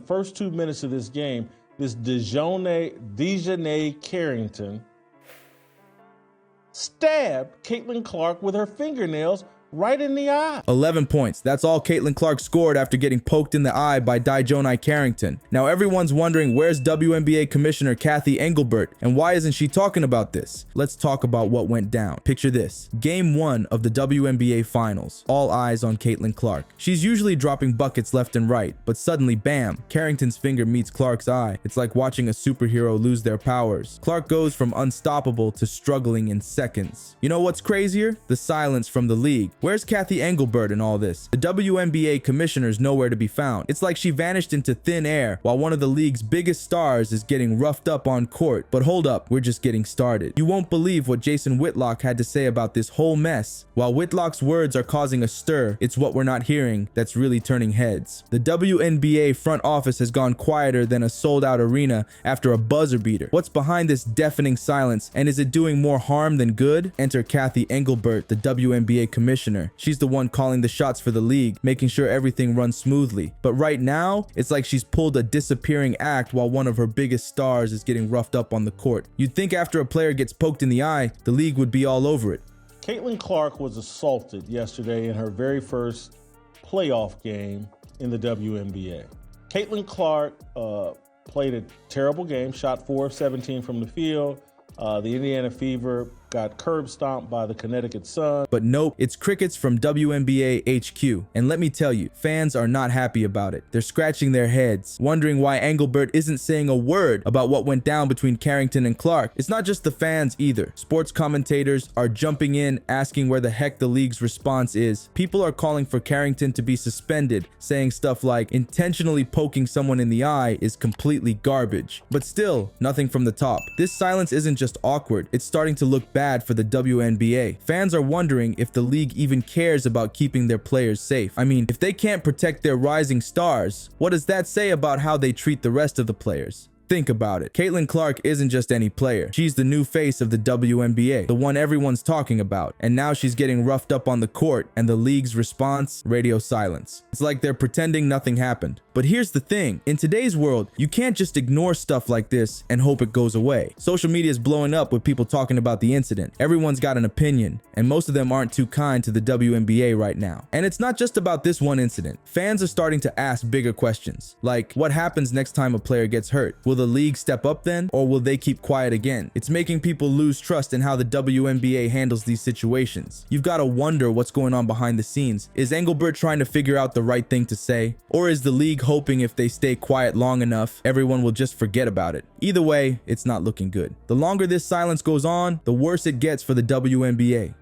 first 2 minutes of this game, this DiJonai Carrington stabbed Caitlin Clark with her fingernails right in the eye. 11 points. That's all Caitlin Clark scored after getting poked in the eye by DiJonai Carrington. Now everyone's wondering, where's WNBA Commissioner Cathy Engelbert and why isn't she talking about this? Let's talk about what went down. Picture this. Game 1 of the WNBA Finals. All eyes on Caitlin Clark. She's usually dropping buckets left and right, but suddenly, bam, Carrington's finger meets Clark's eye. It's like watching a superhero lose their powers. Clark goes from unstoppable to struggling in seconds. You know what's crazier? The silence from the league. Where's Cathy Engelbert in all this? The WNBA commissioner's nowhere to be found. It's like she vanished into thin air while one of the league's biggest stars is getting roughed up on court. But hold up, we're just getting started. You won't believe what Jason Whitlock had to say about this whole mess. While Whitlock's words are causing a stir, it's what we're not hearing that's really turning heads. The WNBA front office has gone quieter than a sold-out arena after a buzzer beater. What's behind this deafening silence, and is it doing more harm than good? Enter Cathy Engelbert, the WNBA commissioner. She's the one calling the shots for the league, making sure everything runs smoothly. But right now, it's like she's pulled a disappearing act while one of her biggest stars is getting roughed up on the court. You'd think after a player gets poked in the eye, the league would be all over it. Caitlin Clark was assaulted yesterday in her very first playoff game in the WNBA. Caitlin Clark played a terrible game, shot 4 of 17 from the field. The Indiana Fever got curb stomped by the Connecticut Sun. But nope, it's crickets from WNBA HQ. And let me tell you, fans are not happy about it. They're scratching their heads, wondering why Engelbert isn't saying a word about what went down between Carrington and Clark. It's not just the fans either. Sports commentators are jumping in, asking where the heck the league's response is. People are calling for Carrington to be suspended, saying stuff like intentionally poking someone in the eye is completely garbage. But still, nothing from the top. This silence isn't just awkward, it's starting to look bad for the WNBA. Fans are wondering if the league even cares about keeping their players safe. I mean, if they can't protect their rising stars, what does that say about how they treat the rest of the players? Think about it. Caitlin Clark isn't just any player. She's the new face of the WNBA, the one everyone's talking about. And now she's getting roughed up on the court, and the league's response? Radio silence. It's like they're pretending nothing happened. But here's the thing. In today's world, you can't just ignore stuff like this and hope it goes away. Social media is blowing up with people talking about the incident. Everyone's got an opinion, and most of them aren't too kind to the WNBA right now. And it's not just about this one incident. Fans are starting to ask bigger questions, like what happens next time a player gets hurt? Will the league step up then, or will they keep quiet again? It's making people lose trust in how the WNBA handles these situations. You've got to wonder what's going on behind the scenes. Is Engelbert trying to figure out the right thing to say? Or is the league hoping if they stay quiet long enough, everyone will just forget about it? Either way, it's not looking good. The longer this silence goes on, the worse it gets for the WNBA.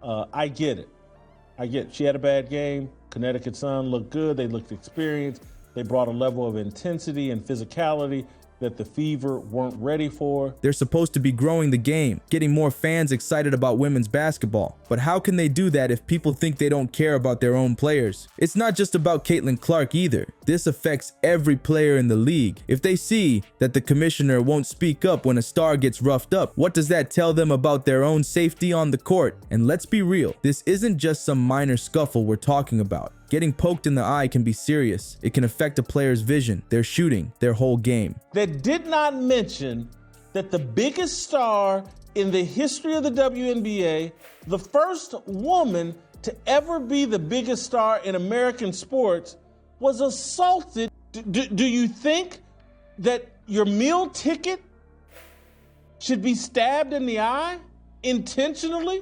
I get it. She had a bad game. Connecticut Sun looked good. They looked experienced. They brought a level of intensity and physicality that the Fever weren't ready for. They're supposed to be growing the game, getting more fans excited about women's basketball. But how can they do that if people think they don't care about their own players? It's not just about Caitlin Clark either. This affects every player in the league. If they see that the commissioner won't speak up when a star gets roughed up, what does that tell them about their own safety on the court? And let's be real, this isn't just some minor scuffle we're talking about. Getting poked in the eye can be serious. It can affect a player's vision, their shooting, their whole game. They did not mention that the biggest star in the history of the WNBA, the first woman to ever be the biggest star in American sports, was assaulted. Do you think that your meal ticket should be stabbed in the eye intentionally?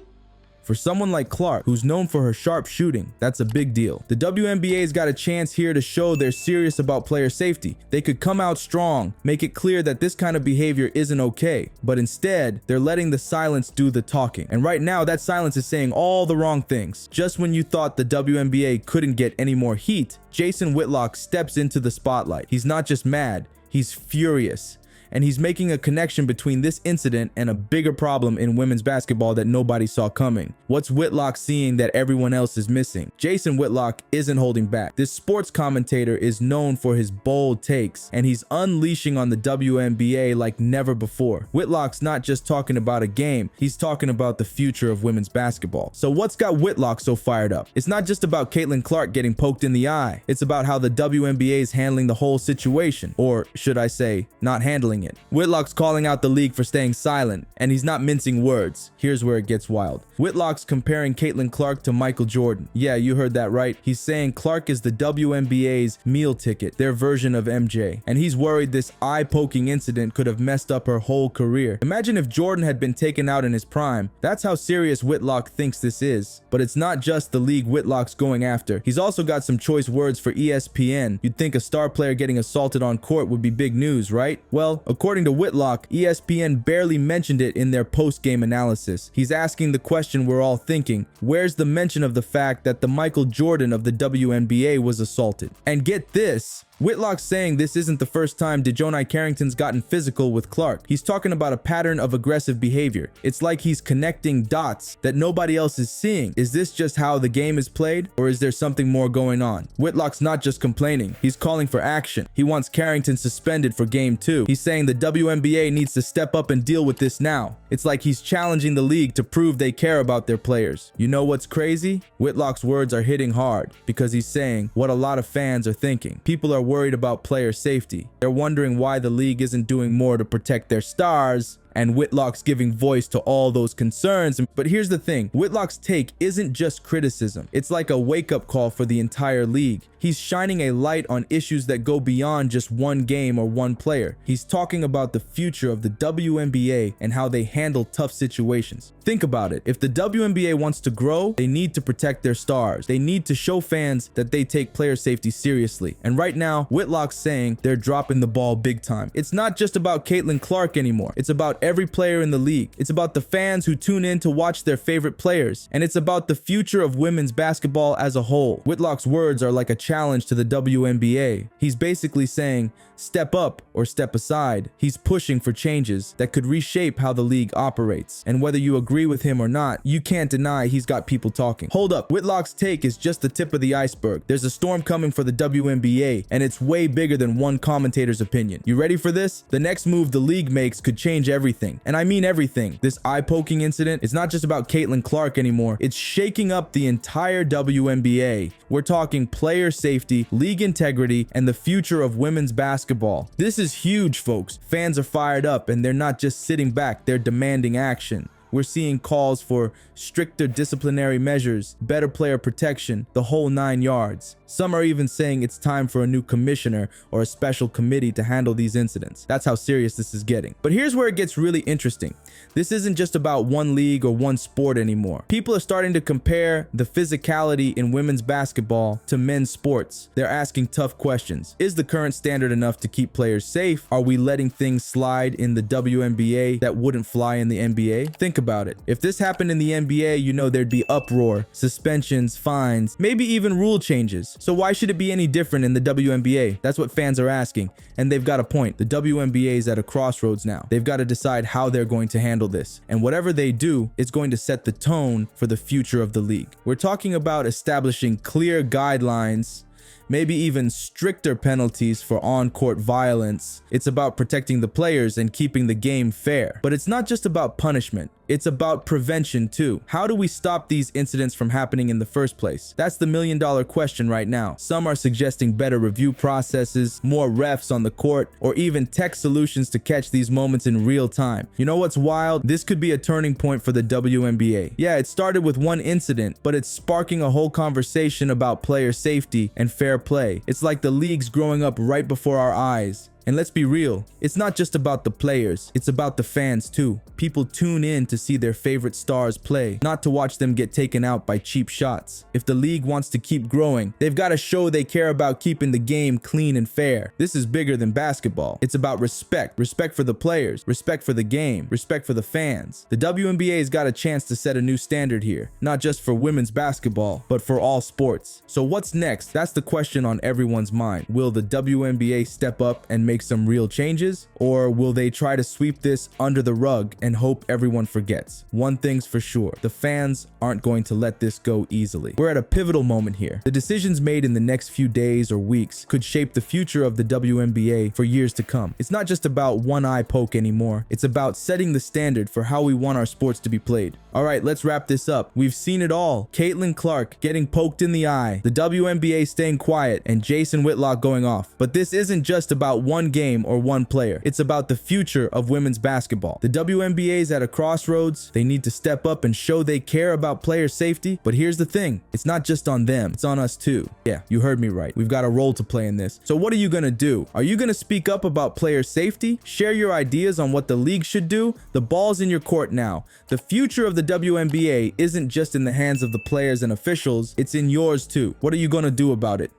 For someone like Clark, who's known for her sharp shooting, that's a big deal. The WNBA's got a chance here to show they're serious about player safety. They could come out strong, make it clear that this kind of behavior isn't okay. But instead, they're letting the silence do the talking. And right now, that silence is saying all the wrong things. Just when you thought the WNBA couldn't get any more heat, Jason Whitlock steps into the spotlight. He's not just mad, he's furious. and he's making a connection between this incident and a bigger problem in women's basketball that nobody saw coming. What's Whitlock seeing that everyone else is missing? Jason Whitlock isn't holding back. This sports commentator is known for his bold takes, and he's unleashing on the WNBA like never before. Whitlock's not just talking about a game, he's talking about the future of women's basketball. So what's got Whitlock so fired up? It's not just about Caitlin Clark getting poked in the eye. It's about how the WNBA is handling the whole situation, or should I say, not handling it. Whitlock's calling out the league for staying silent, and he's not mincing words. Here's where it gets wild. Whitlock's comparing Caitlin Clark to Michael Jordan. Yeah, you heard that right. He's saying Clark is the WNBA's meal ticket, their version of MJ, and he's worried this eye-poking incident could have messed up her whole career. Imagine if Jordan had been taken out in his prime. That's how serious Whitlock thinks this is. But it's not just the league Whitlock's going after. He's also got some choice words for ESPN. You'd think a star player getting assaulted on court would be big news, right? Well, according to Whitlock, ESPN barely mentioned it in their post-game analysis. He's asking the question we're all thinking: where's the mention of the fact that the Michael Jordan of the WNBA was assaulted? And get this, Whitlock's saying this isn't the first time DiJonai Carrington's gotten physical with Clark. He's talking about a pattern of aggressive behavior. It's like he's connecting dots that nobody else is seeing. Is this just how the game is played, or is there something more going on? Whitlock's not just complaining, he's calling for action. He wants Carrington suspended for Game 2. He's saying the WNBA needs to step up and deal with this now. It's like he's challenging the league to prove they care about their players. You know what's crazy? Whitlock's words are hitting hard because he's saying what a lot of fans are thinking. People are worried about player safety. They're wondering why the league isn't doing more to protect their stars, and Whitlock's giving voice to all those concerns. But here's the thing, Whitlock's take isn't just criticism. It's like a wake-up call for the entire league. He's shining a light on issues that go beyond just one game or one player. He's talking about the future of the WNBA and how they handle tough situations. Think about it. If the WNBA wants to grow, they need to protect their stars. They need to show fans that they take player safety seriously. And right now, Whitlock's saying they're dropping the ball big time. It's not just about Caitlin Clark anymore. It's about every player in the league. It's about the fans who tune in to watch their favorite players. And it's about the future of women's basketball as a whole. Whitlock's words are like a challenge to the WNBA. He's basically saying, step up or step aside. He's pushing for changes that could reshape how the league operates. And whether you agree with him or not, you can't deny he's got people talking. Hold up, Whitlock's take is just the tip of the iceberg. There's a storm coming for the WNBA, and it's way bigger than one commentator's opinion. You ready for this? The next move the league makes could change everything. And I mean everything. This eye-poking incident is not just about Caitlin Clark anymore. It's shaking up the entire WNBA. We're talking player safety, league integrity, and the future of women's basketball. This is huge, folks. Fans are fired up, and they're not just sitting back, they're demanding action. We're seeing calls for stricter disciplinary measures, better player protection, the whole 9 yards. Some are even saying it's time for a new commissioner or a special committee to handle these incidents. That's how serious this is getting. But here's where it gets really interesting. This isn't just about one league or one sport anymore. People are starting to compare the physicality in women's basketball to men's sports. They're asking tough questions. Is the current standard enough to keep players safe? Are we letting things slide in the WNBA that wouldn't fly in the NBA? Think about it. If this happened in the NBA, you know there'd be uproar, suspensions, fines, maybe even rule changes. So why should it be any different in the WNBA? That's what fans are asking, and they've got a point. The WNBA is at a crossroads now. They've got to decide how they're going to handle this, and whatever they do, it's going to set the tone for the future of the league. We're talking about establishing clear guidelines, maybe even stricter penalties for on-court violence. It's about protecting the players and keeping the game fair. But it's not just about punishment. It's about prevention too. How do we stop these incidents from happening in the first place? That's the million-dollar question right now. Some are suggesting better review processes, more refs on the court, or even tech solutions to catch these moments in real time. You know what's wild? This could be a turning point for the WNBA. Yeah, it started with one incident, but it's sparking a whole conversation about player safety and fair play. It's like the league's growing up right before our eyes. And let's be real, it's not just about the players, it's about the fans too. People tune in to see their favorite stars play, not to watch them get taken out by cheap shots. If the league wants to keep growing, they've got to show they care about keeping the game clean and fair. This is bigger than basketball. It's about respect. Respect for the players, respect for the game, respect for the fans. The WNBA's got a chance to set a new standard here, not just for women's basketball, but for all sports. So what's next? That's the question on everyone's mind. Will the WNBA step up and make make some real changes, or will they try to sweep this under the rug and hope everyone forgets? One thing's for sure, the fans aren't going to let this go easily. We're at a pivotal moment here. The decisions made in the next few days or weeks could shape the future of the WNBA for years to come. It's not just about one eye poke anymore. It's about setting the standard for how we want our sports to be played. All right, let's wrap this up. We've seen it all. Caitlin Clark getting poked in the eye, the WNBA staying quiet, and Jason Whitlock going off. But this isn't just about one game or one player. It's about the future of women's basketball. The WNBA is at a crossroads. They need to step up and show they care about player safety. But here's the thing. It's not just on them. It's on us too. Yeah, you heard me right. We've got a role to play in this. So what are you gonna do? Are you gonna speak up about player safety? Share your ideas on what the league should do? The ball's in your court now. The future of the WNBA isn't just in the hands of the players and officials. It's in yours too. What are you gonna do about it?